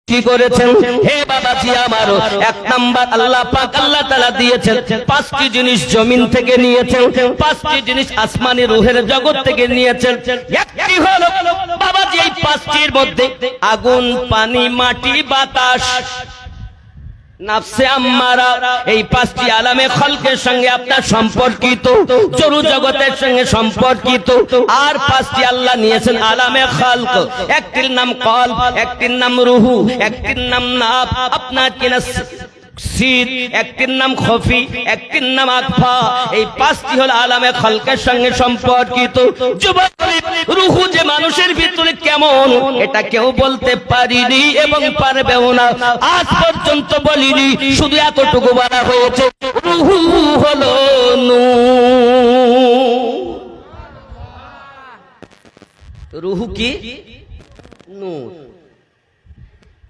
কি করেছেন হে বাবাজি আমার এক নাম্বার আল্লাহ পাক আল্লাহ তাআলা দিয়েছেন পাঁচটি জিনিস জমিন থেকে নিয়েছেন পাঁচটি জিনিস আসমানি রূহের জগৎ থেকে নিয়েছেন একটি হলো বাবাজি এই পাঁচটির মধ্যে আগুন পানি মাটি বাতাস নাফসে আম্মারা এই পাঁচটি আলামে খলকের সঙ্গে আপনার সম্পর্কিত জরু জগতের সঙ্গে সম্পর্কিত আর পাঁচটি আল্লাহ নিয়েছেন আলামে খলক একটির নাম কলব একটির নাম রুহু একটির নাম নাফ আপনার কিনা সিদ একটির নাম খফি একটির নাম আকফা এই পাঁচটি হলো আলামে খলকের সঙ্গে সম্পর্কিত যুবক রুহু যে মানুষের ভিতরে কেমন এটা কেউ বলতে পারিনি এবং পারবেও না আজ পর্যন্ত বলিনি শুধু এতটুকু বলা হয়েছে রুহু হলো নূর রুহু কি নূর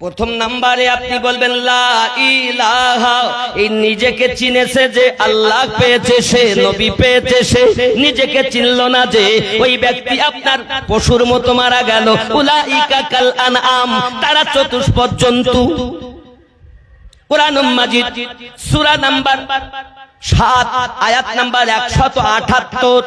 প্রথম নম্বরে আপনি বলবেন লা ইলাহা এই নিজেকে চিনেছে যে আল্লাহ পেয়েছে সে নবী পেয়েছে সে নিজেকে চিনল না যে ওই ব্যক্তি আপনার পশুর মতো মারা গেল উলাইকা কাল আনআম তারা চতুষ্পদ জন্তু কোরআনুল মাজিদ সূরা নাম্বার 7 আয়াত নাম্বার 178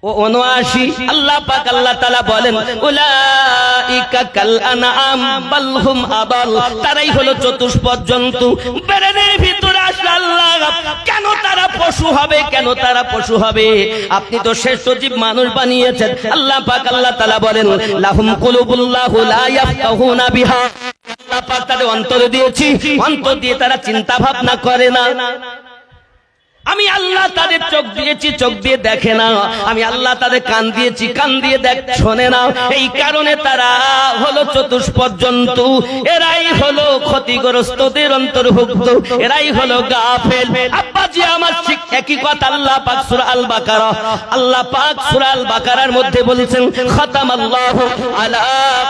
ও 79 আল্লাহ পাক আল্লাহ তাআলা বলেন উলাইকা কাল আনআম বাল হুম আদাল তারাই হলো চতুষ্পদ জন্তু ব্রেনের ভিতরে আসলে আল্লাহ কেন তারা পশু হবে কেন তারা পশু হবে আপনি তো শ্রেষ্ঠ জীব মানুষ বানিয়েছেন আল্লাহ পাক আল্লাহ তাআলা বলেন লাহুম কুলুবুল্লাহু লা ইয়াফকাহুনা বিহা আল্লাহ পাক তাদের অন্তর দিয়েছি অন্তর দিয়ে তারা চিন্তা ভাবনা করে না আমি আল্লাহ তাদের চোখ দিয়েছি চোখ দিয়ে দেখে না আমি আল্লাহ তাদের কান দিয়েছি কান দিয়ে শোনে না এই কারণে তারা হলো চতুষ্পদ জন্তু এরাই হলো ক্ষতিগ্রস্তদের অন্তর্ভুক্ত এরাই হলো গাফেল আব্বাজি আমার ঠিক একই কথা আল্লাহ পাক সূরা আল বাকারা আল্লাহ পাক সূরা আল বাকারার মধ্যে বলেছেন খাতামাল্লাহু আলা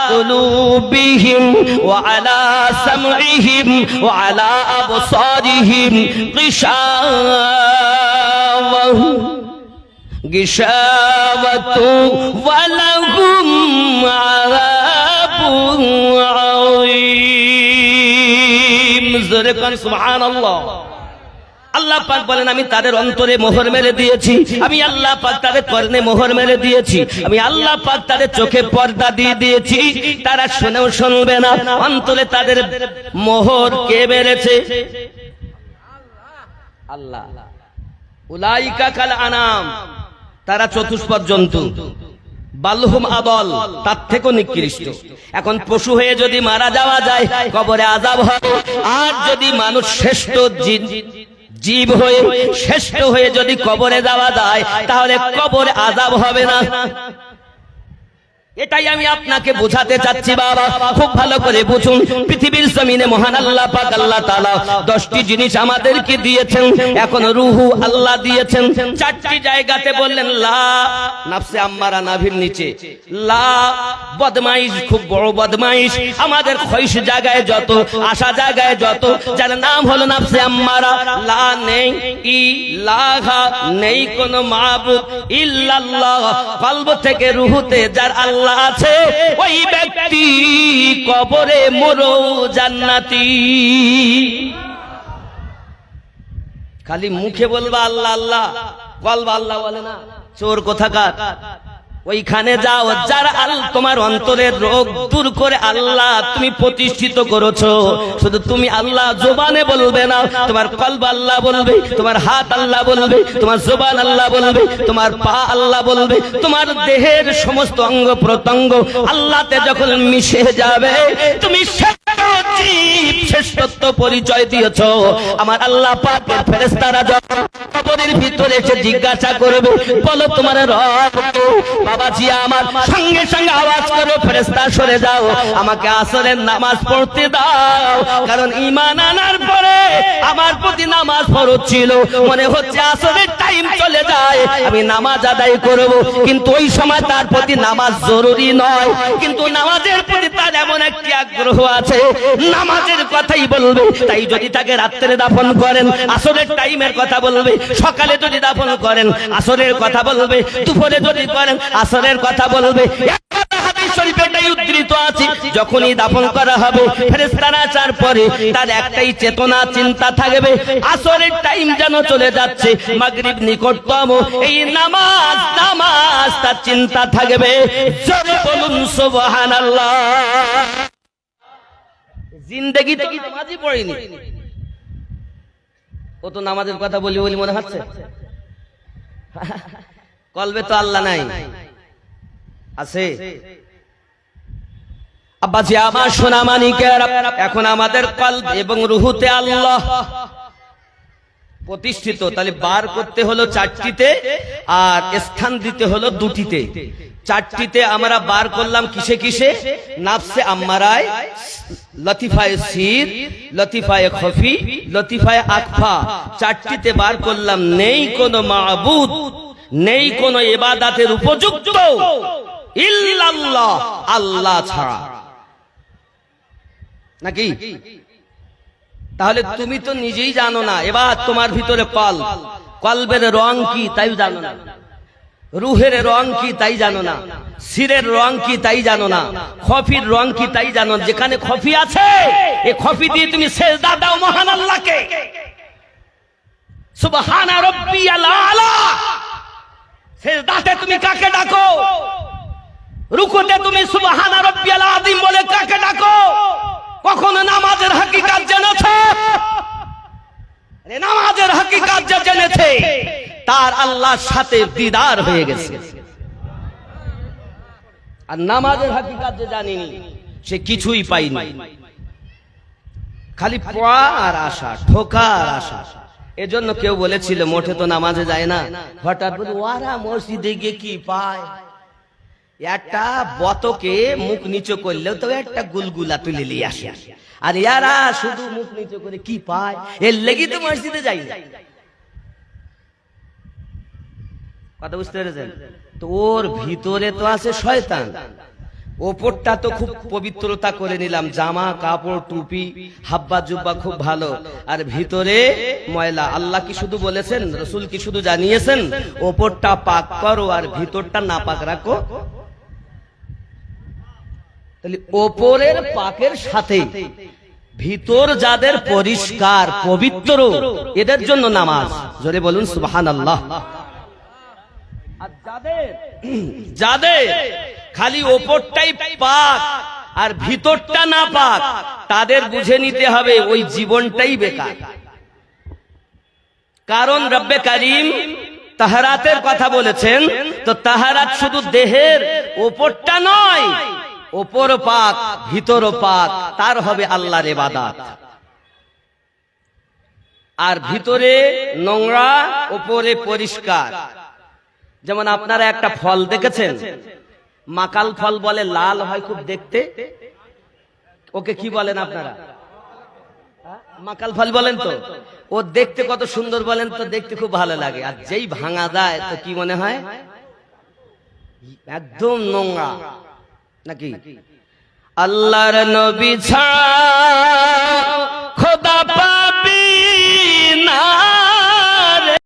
কুলুবিহিম ওয়া আলা সামঈহিম ওয়া আলা আবসারিহিম গিশাওয়াতু ওয়ালাহুম আযাবুন আযীম জোরে কোন সুবহানাল্লাহ আল্লাহ পাক বলেন আমি তাদের অন্তরে মোহর মেরে দিয়েছি আমি আল্লাহ পাক তাদের কর্ণে মোহর মেরে দিয়েছি আমি আল্লাহ পাক তাদের চোখে পর্দা দিয়ে দিয়েছি তারা শুনেও শুনবে না অন্তরে তাদের মোহর কে মেরেছে আল্লাহ উলাইকা কাল আনাম তারা চতুষ্পদ জন্তু বালহুম আদল তার থেকেও নিকৃষ্ট এখন পশু হয়ে যদি মারা যাওয়া যায় কবরে আযাব হবে আর যদি মানুষ শ্রেষ্ঠ জীব হয়ে শ্রেষ্ঠ হয়ে যদি কবরে যাওয়া যায় তাহলে কবরে আযাব হবে না এটাই আমি আপনাকে বোঝাতে চাচ্ছি বাবা খুব ভালো করে বুঝুন পৃথিবীর জমিনে মহান আল্লাহ পাক আল্লাহ তাআলা 10টি জিনিস আমাদেরকে দিয়েছেন এখন রূহু আল্লাহ দিয়েছেন 4টি জায়গাতে বললেন লা নাফসে আম্মারা নাভির নিচে লা বদমাইশ খুব বড় বদমাইশ আমাদের খৈশ জায়গায় যত আশা জায়গায় যত যার নাম হলো নাফসে আম্মারা লা নেই ইলাহা নেই কোনো মাবুদ ইল্লাল্লাহ কলব থেকে রূহুতে যার আল্লাহ আছে ওই ব্যক্তি কবরে মরো জান্নাতি খালি মুখে বলবা আল্লাহ আল্লাহ কলবা আল্লাহ বলে না চোর কোথাকার ওইখানে যাও যারা তোমার অন্তরের রোগ দূর করে আল্লাহ তুমি প্রতিষ্ঠিত করেছো শুধু তুমি আল্লাহ জবানে বলবে না তোমার কলব আল্লাহ বলবে তোমার হাত আল্লাহ বলবে তোমার জবান আল্লাহ বলবে তোমার পা আল্লাহ বলবে তোমার দেহের সমস্ত অঙ্গ প্রত্যঙ্গ আল্লাহতে যখন মিশে যাবে তুমি শ্রেষ্ঠত্ব পরিচয় দিয়েছো আমার আল্লাহ পাকের ফেরেশতারা যখন কবরের ভিতরে এসে জিজ্ঞাসা করবে বলো তোমার রব বাবাজি আমার সঙ্গে সঙ্গে আওয়াজ করো ফেরেশতা সরে যাও আমাকে আসরের নামাজ পড়তে দাও কারণ ঈমান আনার পরে আমার প্রতি নামাজ ফরজ ছিল মনে হচ্ছে আসরের টাইম চলে যায় আমি নামাজ আদায় করব কিন্তু ওই সময় তার প্রতি নামাজ জরুরি নয় কিন্তু নামাজের প্রতি তার এমন একটি আগ্রহ আছে নামাজের কথাই বলবে তাই যদি তাকে রাত্রে দাফন করেন আসরের টাইমের কথা বলবে সকালে যদি দাফন করেন আসরের কথা বলবে দুপুরে যদি করেন আসরের কথা বলবে হাদিস শরীফে এটাই উদ্ধৃত আছে যখনই দাফন করা হবে ফেরেশতারা আসার পরে তার একটাই চেতনা চিন্তা থাকবে, আসরের টাইম যেন চলে যাচ্ছে, মাগরিব নিকটতম, এই নামাজ নামাজ তার চিন্তা থাকবে। জোরে বলুন সুবহানাল্লাহ। জিন্দেগিতে কি নামাজই পড়েনি, ও তো নামাজের কথা বলি বলি মনে হচ্ছে, কলবে তো আল্লাহ নাই, আছে? আব্বাজি আমার সোনা মানিকের, এখন আমাদের কলব এবং রুহুতে আল্লাহ প্রতিষ্ঠিত, তাহলে বার করতে হলো চারটিতে আর স্থান দিতে হলো দুটিতে। চারটিতে আমরা বার করলাম কিসে কিসে? নাফসে আম্মারায়, লতিফায়ে সির, লতিফায়ে খফি, লতিফায়ে আকফা, চারটিতে বার করলাম। নেই কোনো মাবুদ, নেই কোনো ইবাদতের উপযুক্ত ইল্লাল্লাহ, আল্লাহ ছাড়া, নাকি? তাহলে তুমি তো নিজেই জানো না, এবার তোমার ভিতরে কলবের রং কি তাই জানো না, রুহের রং কি তাই জানো না, সিরের রং কি তাই জানো না, খফির রং কি তাই জানো না। যেখানে খফি আছে এই খফি দিয়ে তুমি সেজদা দাও মহান আল্লাহকে, সুবহানা রাব্বিয়াল আলা। সেজদাতে তুমি কাকে ডাকো? রুকুতে তুমি সুবহানা রাব্বিয়াল আযীম বলে কাকে ডাকো? কখনো নামাজের হাকিকাত জেনেছো? নামাজের হাকিকাত যে জেনেছে তার আল্লাহর সাথে দিদার হয়ে গেছে, আর নামাজের হাকিকাত যে জানেনি সে কিছুই পায়নি, খালি পড়ার আশা, ঠোকার আশা। এজন্য কেউ বলেছিল মোটে তো নামাজে যায় না, হঠাৎ বলে ওরা মসজিদে গিয়ে কি পায়, একটা বতকে মুখ নিচু করলেও তো একটা গুলগুলা তুলে নিয়ে আসে, আর ইয়ারা শুধু মুখ নিচু করে কি পায়, এর লেগে তো মসজিদে যাই না। কথা বুঝতে পেরেছেন? তো ওর ভিতরে তো আছে শয়তান, ওপরটা তো খুব পবিত্রতা করে নিলাম, জামা কাপড় টুপি হাব্বা জুব্বা খুব ভালো, আর ভিতরে ময়লা। আল্লাহ কি শুধু বলেছেন, রসুল কি শুধু জানিয়েছেন ওপরটা পাক করো আর ভিতরটা না পাক রাখো? তাহলে ওপরের পাকের সাথে ভিতর যাদের পরিষ্কার পবিত্র, এদের জন্য নামাজ। জোরে বলুন সুবহানাল্লাহ। আর যাদের খালি ওপরটাই পাক আর ভিতরটা না পাক, তাদের বুঝে নিতে হবে ওই জীবনটাই বেকার। কারণ রব্বে কারীম তাহারাতের কথা বলেছেন, তো তাহারাত শুধু দেহের ওপরটা নয়, ওপর পাক ভিতর পাক, তার হবে আল্লাহর ইবাদত। আর ভিতরে নোংরা ওপরে পরিষ্কার। যেমন আপনারা একটা ফল দেখেছেন, মাকাল ফল বলে, লাল হয় খুব দেখতে, ওকে কি বলেন আপনারা? মাকাল ফল বলেন তো? ও দেখতে কত সুন্দর বলেন তো, দেখতে খুব ভালো লাগে, আর যেই ভাঙা যায় তো কি মনে হয়? একদম নোংরা, নাকি? আল্লাহর নবী ছাড়া খোদা